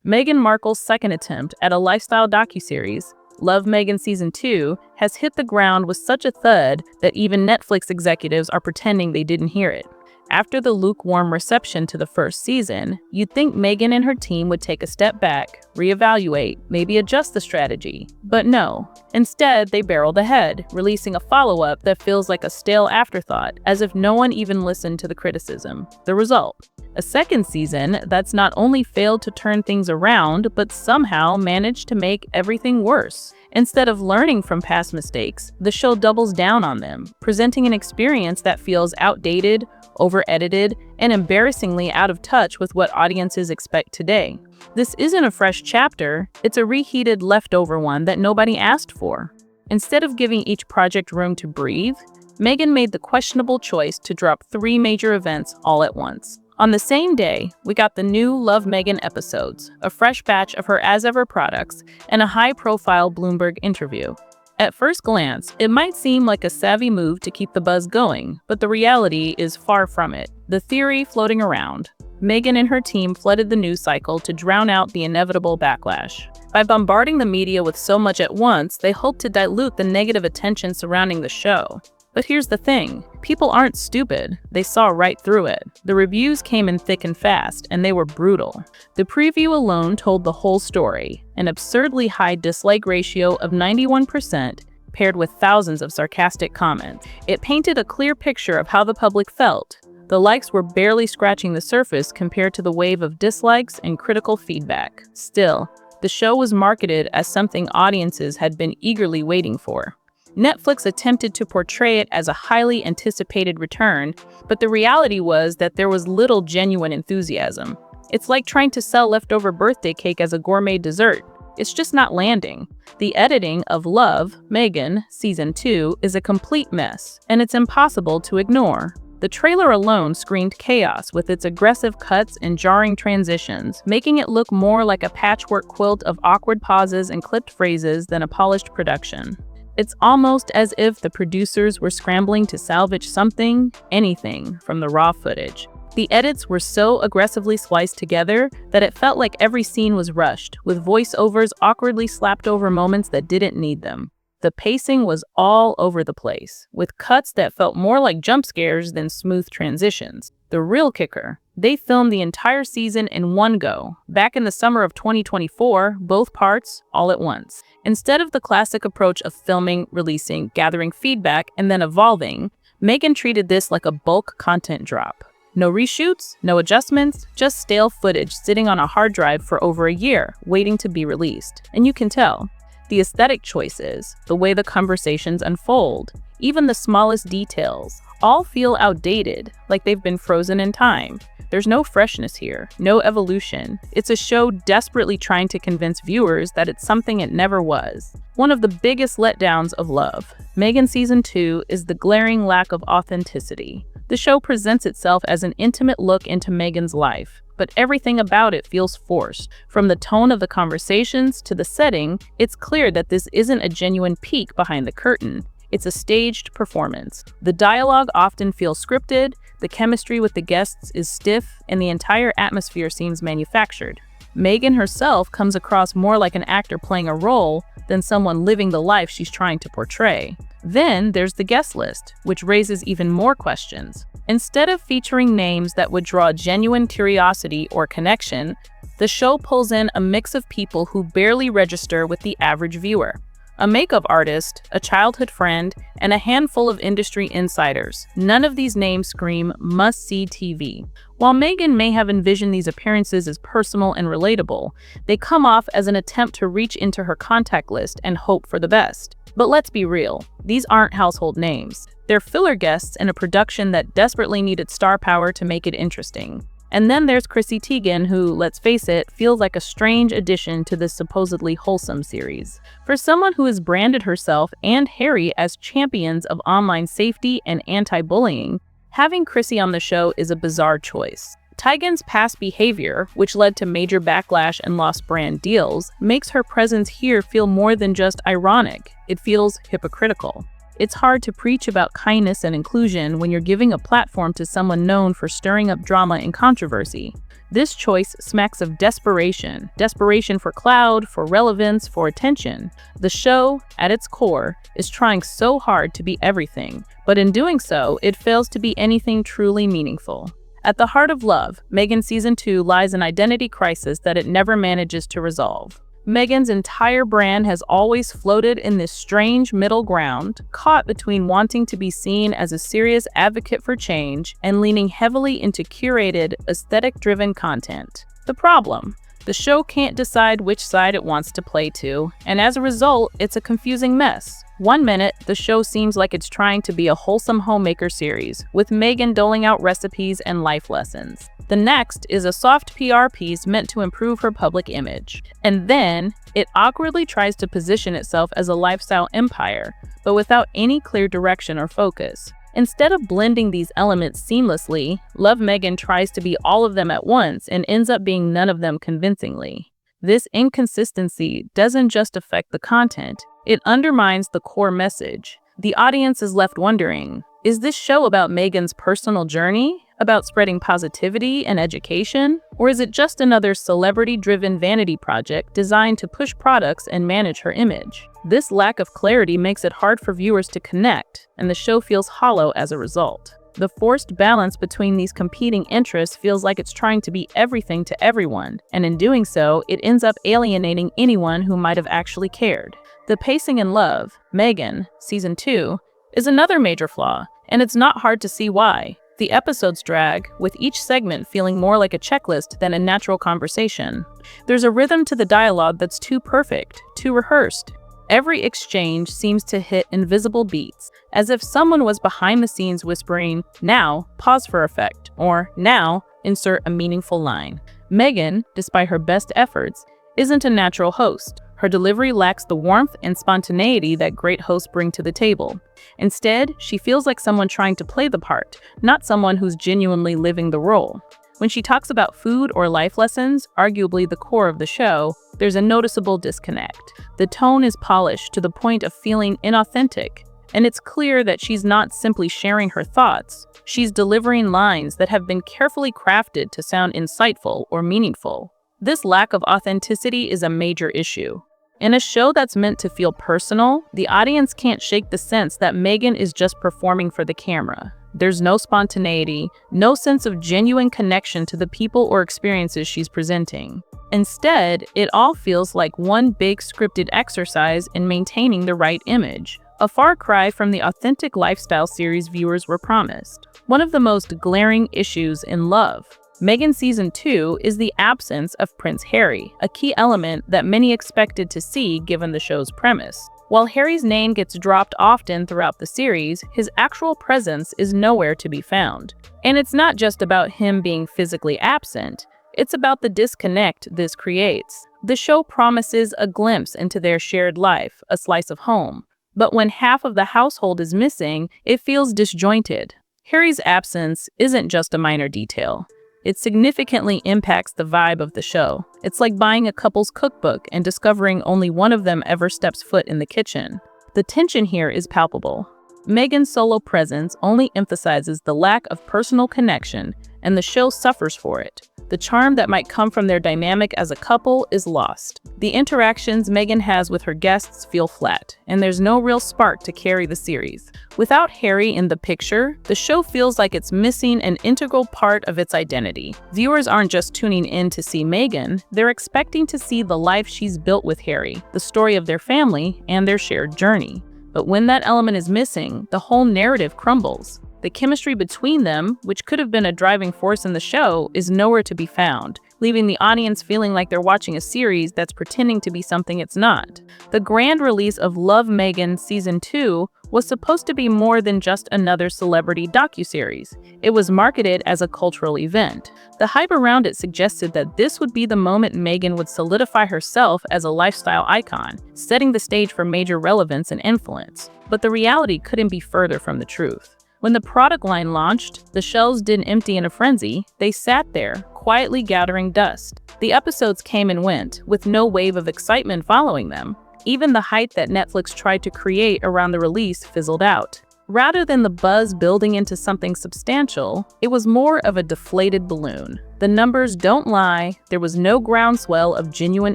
Meghan Markle's second attempt at a lifestyle docuseries, Love Meghan Season 2, has hit the ground with such a thud that even Netflix executives are pretending they didn't hear it. After the lukewarm reception to the first season, you'd think Meghan and her team would take a step back, reevaluate, maybe adjust the strategy. But no. Instead, they barreled ahead, releasing a follow-up that feels like a stale afterthought, as if no one even listened to the criticism. The result? A second season that's not only failed to turn things around, but somehow managed to make everything worse. Instead of learning from past mistakes, the show doubles down on them, presenting an experience that feels outdated, over-edited, and embarrassingly out of touch with what audiences expect today. This isn't a fresh chapter, it's a reheated leftover one that nobody asked for. Instead of giving each project room to breathe, Meghan made the questionable choice to drop 3 major events all at once. On the same day, we got the new Love Meghan episodes, a fresh batch of her as-ever products, and a high-profile Bloomberg interview. At first glance, it might seem like a savvy move to keep the buzz going, but the reality is far from it. The theory floating around: Meghan and her team flooded the news cycle to drown out the inevitable backlash. By bombarding the media with so much at once, they hope to dilute the negative attention surrounding the show. But here's the thing, people aren't stupid, they saw right through it. The reviews came in thick and fast, and they were brutal. The preview alone told the whole story, an absurdly high dislike ratio of 91%, paired with thousands of sarcastic comments. It painted a clear picture of how the public felt. The likes were barely scratching the surface compared to the wave of dislikes and critical feedback. Still, the show was marketed as something audiences had been eagerly waiting for. Netflix attempted to portray it as a highly anticipated return, but the reality was that there was little genuine enthusiasm. It's like trying to sell leftover birthday cake as a gourmet dessert. It's just not landing. The editing of Love Meghan Season 2 is a complete mess, and it's impossible to ignore. The trailer alone screamed chaos with its aggressive cuts and jarring transitions, making it look more like a patchwork quilt of awkward pauses and clipped phrases than a polished production. It's almost as if the producers were scrambling to salvage something, anything, from the raw footage. The edits were so aggressively spliced together that it felt like every scene was rushed, with voiceovers awkwardly slapped over moments that didn't need them. The pacing was all over the place, with cuts that felt more like jump scares than smooth transitions. The real kicker: they filmed the entire season in one go, back in the summer of 2024, both parts, all at once. Instead of the classic approach of filming, releasing, gathering feedback, and then evolving, Meghan treated this like a bulk content drop. No reshoots, no adjustments, just stale footage sitting on a hard drive for over a year, waiting to be released. And you can tell. The aesthetic choices, the way the conversations unfold, even the smallest details, all feel outdated, like they've been frozen in time. There's no freshness here, no evolution. It's a show desperately trying to convince viewers that it's something it never was. One of the biggest letdowns of Love Meghan Season 2 is the glaring lack of authenticity. The show presents itself as an intimate look into Meghan's life, but everything about it feels forced. From the tone of the conversations to the setting, it's clear that this isn't a genuine peek behind the curtain. It's a staged performance. The dialogue often feels scripted, the chemistry with the guests is stiff, and the entire atmosphere seems manufactured. Meghan herself comes across more like an actor playing a role than someone living the life she's trying to portray. Then there's the guest list, which raises even more questions. Instead of featuring names that would draw genuine curiosity or connection, the show pulls in a mix of people who barely register with the average viewer. A makeup artist, a childhood friend, and a handful of industry insiders. None of these names scream must-see TV. While Meghan may have envisioned these appearances as personal and relatable, they come off as an attempt to reach into her contact list and hope for the best. But let's be real, these aren't household names. They're filler guests in a production that desperately needed star power to make it interesting. And then there's Chrissy Teigen, who, let's face it, feels like a strange addition to this supposedly wholesome series. For someone who has branded herself and Harry as champions of online safety and anti-bullying, having Chrissy on the show is a bizarre choice. Teigen's past behavior, which led to major backlash and lost brand deals, makes her presence here feel more than just ironic. It feels hypocritical. It's hard to preach about kindness and inclusion when you're giving a platform to someone known for stirring up drama and controversy. This choice smacks of desperation. Desperation for clout, for relevance, for attention. The show, at its core, is trying so hard to be everything, but in doing so, it fails to be anything truly meaningful. At the heart of Love, Meghan Season 2 lies an identity crisis that it never manages to resolve. Meghan's entire brand has always floated in this strange middle ground, caught between wanting to be seen as a serious advocate for change and leaning heavily into curated, aesthetic-driven content. The problem? The show can't decide which side it wants to play to, and as a result, it's a confusing mess. One minute, the show seems like it's trying to be a wholesome homemaker series, with Meghan doling out recipes and life lessons. The next is a soft PR piece meant to improve her public image. And then, it awkwardly tries to position itself as a lifestyle empire, but without any clear direction or focus. Instead of blending these elements seamlessly, Love Meghan tries to be all of them at once and ends up being none of them convincingly. This inconsistency doesn't just affect the content, it undermines the core message. The audience is left wondering, is this show about Meghan's personal journey? About spreading positivity and education? Or is it just another celebrity-driven vanity project designed to push products and manage her image? This lack of clarity makes it hard for viewers to connect, and the show feels hollow as a result. The forced balance between these competing interests feels like it's trying to be everything to everyone, and in doing so, it ends up alienating anyone who might have actually cared. The pacing in Love, Meghan, Season 2, is another major flaw, and it's not hard to see why. The episodes drag, with each segment feeling more like a checklist than a natural conversation. There's a rhythm to the dialogue that's too perfect, too rehearsed. Every exchange seems to hit invisible beats, as if someone was behind the scenes whispering, "Now, pause for effect," or "Now, insert a meaningful line." Meghan, despite her best efforts, isn't a natural host. Her delivery lacks the warmth and spontaneity that great hosts bring to the table. Instead, she feels like someone trying to play the part, not someone who's genuinely living the role. When she talks about food or life lessons, arguably the core of the show, there's a noticeable disconnect. The tone is polished to the point of feeling inauthentic, and it's clear that she's not simply sharing her thoughts, she's delivering lines that have been carefully crafted to sound insightful or meaningful. This lack of authenticity is a major issue. In a show that's meant to feel personal, the audience can't shake the sense that Meghan is just performing for the camera. There's no spontaneity, no sense of genuine connection to the people or experiences she's presenting. Instead, it all feels like one big scripted exercise in maintaining the right image, a far cry from the authentic lifestyle series viewers were promised. One of the most glaring issues in Love, Meghan Season 2 is the absence of Prince Harry, a key element that many expected to see given the show's premise. While Harry's name gets dropped often throughout the series, his actual presence is nowhere to be found. And it's not just about him being physically absent, it's about the disconnect this creates. The show promises a glimpse into their shared life, a slice of home. But when half of the household is missing, it feels disjointed. Harry's absence isn't just a minor detail. It significantly impacts the vibe of the show. It's like buying a couple's cookbook and discovering only one of them ever steps foot in the kitchen. The tension here is palpable. Meghan's solo presence only emphasizes the lack of personal connection, and the show suffers for it. The charm that might come from their dynamic as a couple is lost. The interactions Meghan has with her guests feel flat, and there's no real spark to carry the series. Without Harry in the picture, the show feels like it's missing an integral part of its identity. Viewers aren't just tuning in to see Meghan, they're expecting to see the life she's built with Harry, the story of their family, and their shared journey. But when that element is missing, the whole narrative crumbles. The chemistry between them, which could have been a driving force in the show, is nowhere to be found, leaving the audience feeling like they're watching a series that's pretending to be something it's not. The grand release of Love Meghan Season 2 was supposed to be more than just another celebrity docuseries. It was marketed as a cultural event. The hype around it suggested that this would be the moment Meghan would solidify herself as a lifestyle icon, setting the stage for major relevance and influence. But the reality couldn't be further from the truth. When the product line launched, the shelves didn't empty in a frenzy, they sat there, quietly gathering dust. The episodes came and went, with no wave of excitement following them. Even the hype that Netflix tried to create around the release fizzled out. Rather than the buzz building into something substantial, it was more of a deflated balloon. The numbers don't lie, there was no groundswell of genuine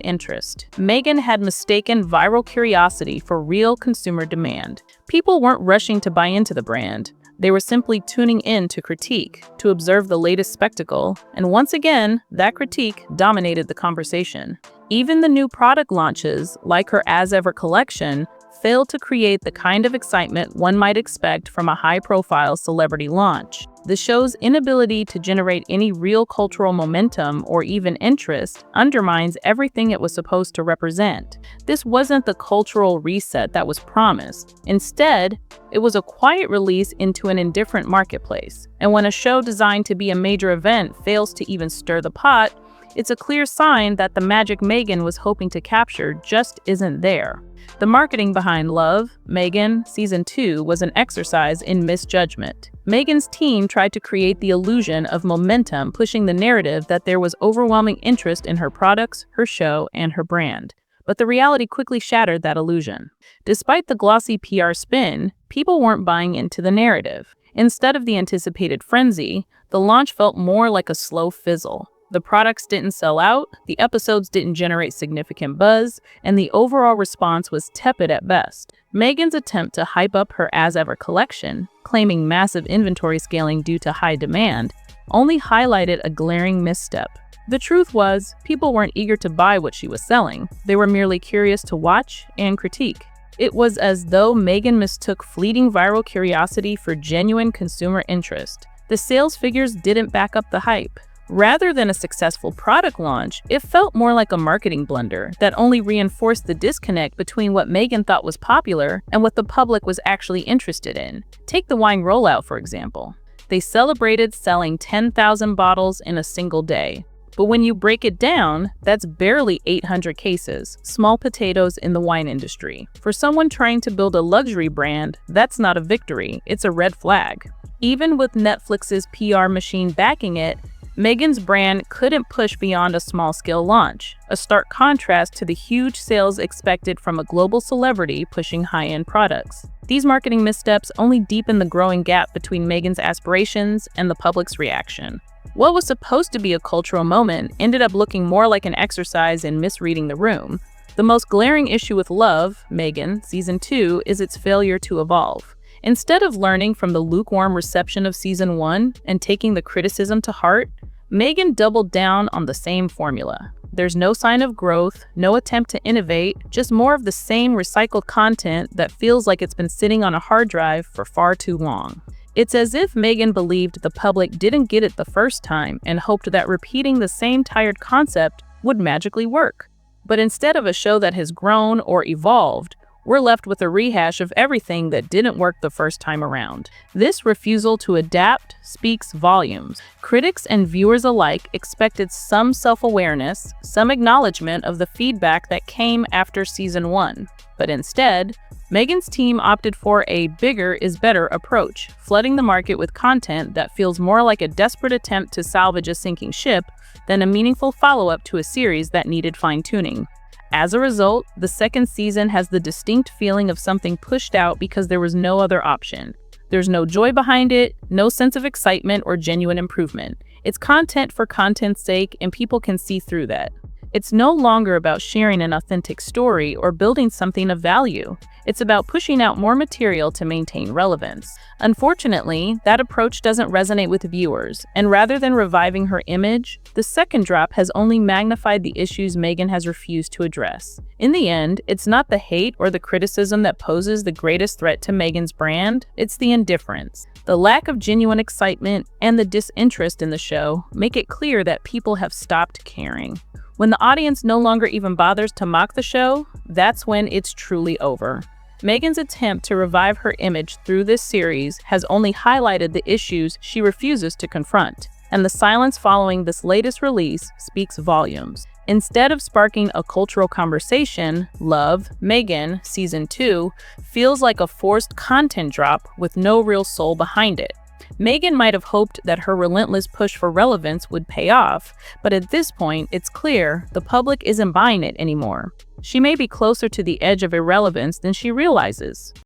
interest. Meghan had mistaken viral curiosity for real consumer demand. People weren't rushing to buy into the brand. They were simply tuning in to critique, to observe the latest spectacle, and once again, that critique dominated the conversation. Even the new product launches, like her As Ever collection, failed to create the kind of excitement one might expect from a high-profile celebrity launch. The show's inability to generate any real cultural momentum or even interest undermines everything it was supposed to represent. This wasn't the cultural reset that was promised. Instead, it was a quiet release into an indifferent marketplace. And when a show designed to be a major event fails to even stir the pot, it's a clear sign that the magic Meghan was hoping to capture just isn't there. The marketing behind Love, Meghan, Season 2 was an exercise in misjudgment. Meghan's team tried to create the illusion of momentum, pushing the narrative that there was overwhelming interest in her products, her show, and her brand. But the reality quickly shattered that illusion. Despite the glossy PR spin, people weren't buying into the narrative. Instead of the anticipated frenzy, the launch felt more like a slow fizzle. The products didn't sell out, the episodes didn't generate significant buzz, and the overall response was tepid at best. Meghan's attempt to hype up her As Ever collection, claiming massive inventory scaling due to high demand, only highlighted a glaring misstep. The truth was, people weren't eager to buy what she was selling. They were merely curious to watch and critique. It was as though Meghan mistook fleeting viral curiosity for genuine consumer interest. The sales figures didn't back up the hype. Rather than a successful product launch, it felt more like a marketing blunder that only reinforced the disconnect between what Meghan thought was popular and what the public was actually interested in. Take the wine rollout, for example. They celebrated selling 10,000 bottles in a single day. But when you break it down, that's barely 800 cases, small potatoes in the wine industry. For someone trying to build a luxury brand, that's not a victory, it's a red flag. Even with Netflix's PR machine backing it, Meghan's brand couldn't push beyond a small-scale launch, a stark contrast to the huge sales expected from a global celebrity pushing high-end products. These marketing missteps only deepen the growing gap between Meghan's aspirations and the public's reaction. What was supposed to be a cultural moment ended up looking more like an exercise in misreading the room. The most glaring issue with Love, Meghan, Season 2 is its failure to evolve. Instead of learning from the lukewarm reception of Season 1 and taking the criticism to heart, Meghan doubled down on the same formula. There's no sign of growth, no attempt to innovate, just more of the same recycled content that feels like it's been sitting on a hard drive for far too long. It's as if Meghan believed the public didn't get it the first time and hoped that repeating the same tired concept would magically work. But instead of a show that has grown or evolved, we're left with a rehash of everything that didn't work the first time around. This refusal to adapt speaks volumes. Critics and viewers alike expected some self-awareness, some acknowledgement of the feedback that came after Season 1. But instead, Meghan's team opted for a bigger is better approach, flooding the market with content that feels more like a desperate attempt to salvage a sinking ship than a meaningful follow-up to a series that needed fine-tuning. As a result, the second season has the distinct feeling of something pushed out because there was no other option. There's no joy behind it, no sense of excitement or genuine improvement. It's content for content's sake, and people can see through that. It's no longer about sharing an authentic story or building something of value. It's about pushing out more material to maintain relevance. Unfortunately, that approach doesn't resonate with viewers, and rather than reviving her image, the second drop has only magnified the issues Meghan has refused to address. In the end, it's not the hate or the criticism that poses the greatest threat to Meghan's brand, it's the indifference. The lack of genuine excitement and the disinterest in the show make it clear that people have stopped caring. When the audience no longer even bothers to mock the show, that's when it's truly over. Meghan's attempt to revive her image through this series has only highlighted the issues she refuses to confront, and the silence following this latest release speaks volumes. Instead of sparking a cultural conversation, Love, Meghan, Season 2 feels like a forced content drop with no real soul behind it. Meghan might have hoped that her relentless push for relevance would pay off, but at this point, it's clear the public isn't buying it anymore. She may be closer to the edge of irrelevance than she realizes.